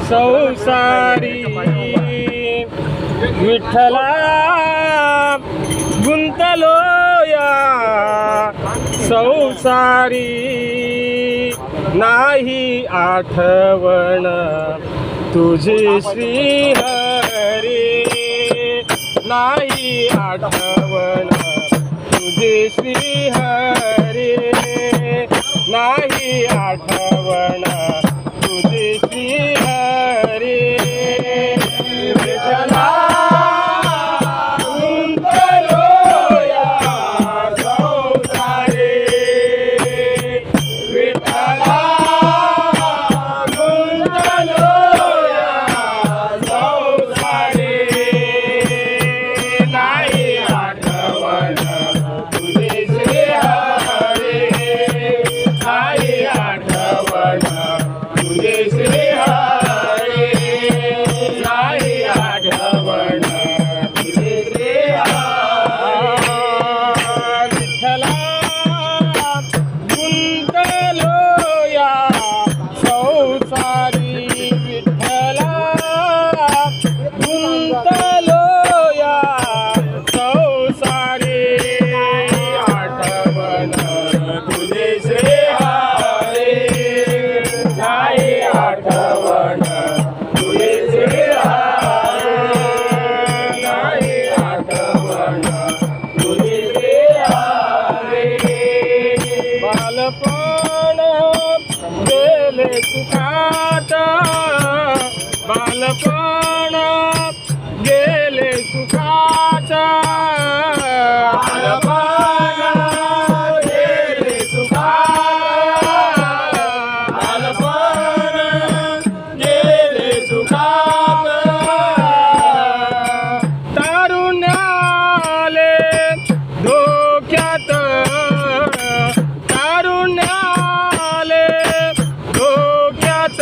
संसारी विठ्ठला गुंतलो या संसारी नाही आठवण तुझी श्री हरी नाही आठवण तुझी श्री हरी नाही आठवण तुझी श्री हरी विठ्ठला गुंतलो या संसारी विठ्ठला गुंतलो या संसारी नाही आठवण तुझी श्री हरी नाही आठवण तुझे श्री हरी नाही आठवण तुझे श्री विठ्ठला गुंतलो या संसारी विठ्ठला गुंतलो या संसारी आठवण तुझे श्री हरी नाही आठवण तुझे श्री हरी नाही आठवण तुझे श्री हरी बालपण गेले सुखात बालपण गेले सुखात बालपण गेले सुखात बालपण गेले सुखात तारुण्याले धोक्यात तारुण्याले धोक्यात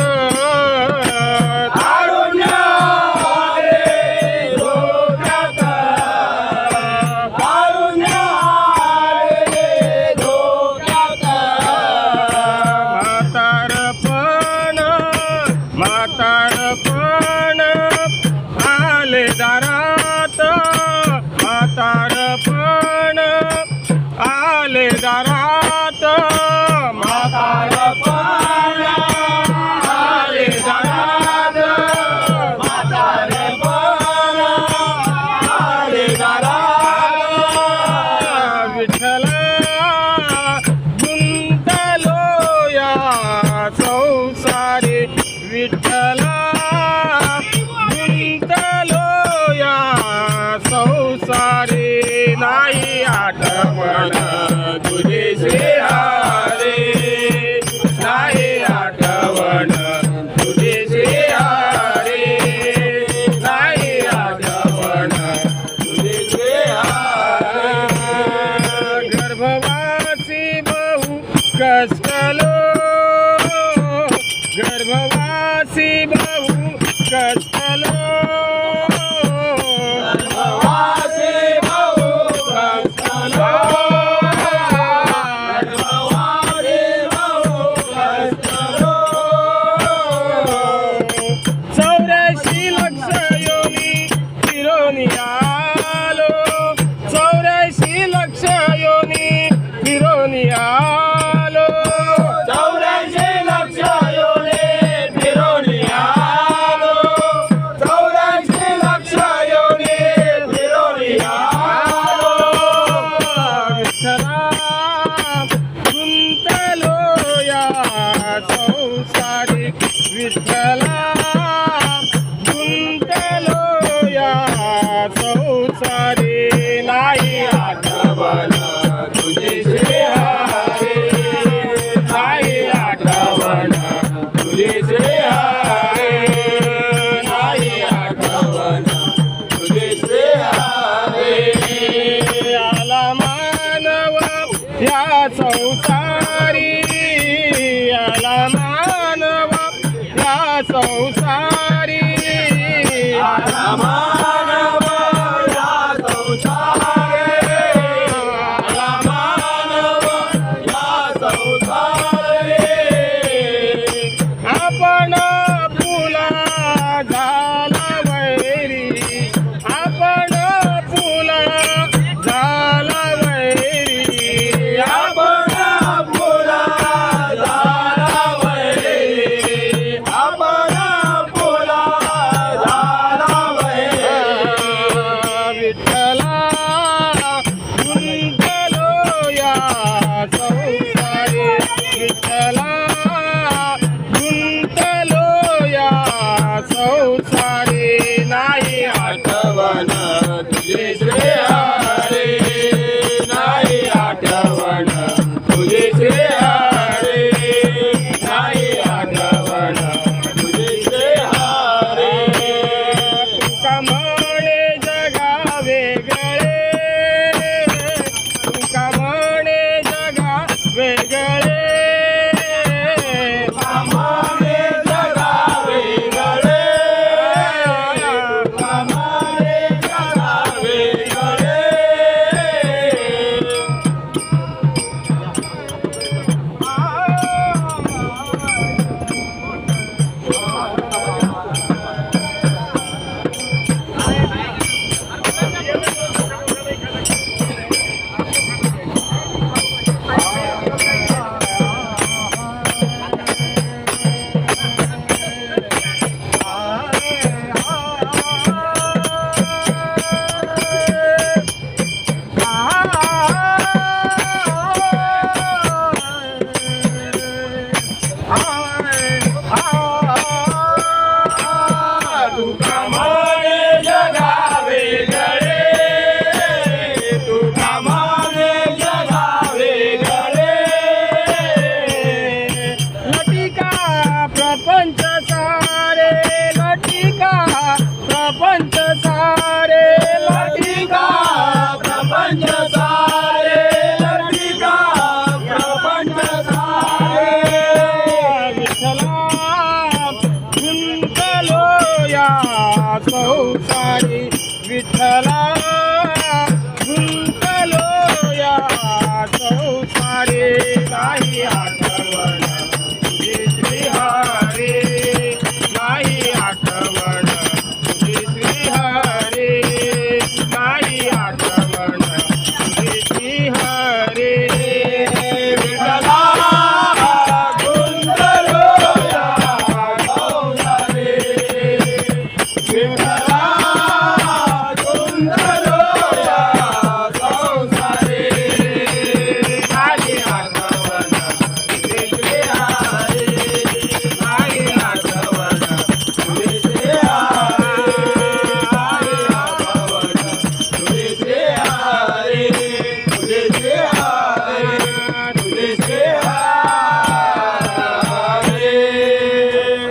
तारुण्याले धोक्यात तारुण्याले धोक्यात म्हातारपण आले दारात म्हातारपण आले दारात म्हातारपण आले दारात म्हातारपण आले दारात विठ्ठला गुंतलो या संसारी विठ्ठला गुंतलो या संसारी नाही आठवण तुझी श्री हरी नाही आठवण तुझी श्री हरी नाही आठवण तुझी श्री हरी गर्भवासी बहु कष्टलो गर्भवासी बहु कष्टलो गर्भवासी बहु कष्टलो गर्भवासी बहु कष्टलो 84 लक्ष योनी फिरून आलो 84 लक्ष योनी फिरून आलो 84 लक्ष योनी फिरून आलो 84 लक्ष योनी फिरून आलो विठ्ठला गुंतलो या संसारी विठ्ठला गुंतलो या संसारी नाही आठवण तुझी श्री हरी नाही आठवण तुझी श्री हरी नाही आठवण तुझी श्री हरी आला मानव या संसारी आला मानव या संसारी आला मानव या संसारी आला मानव या संसारी आपण संसारी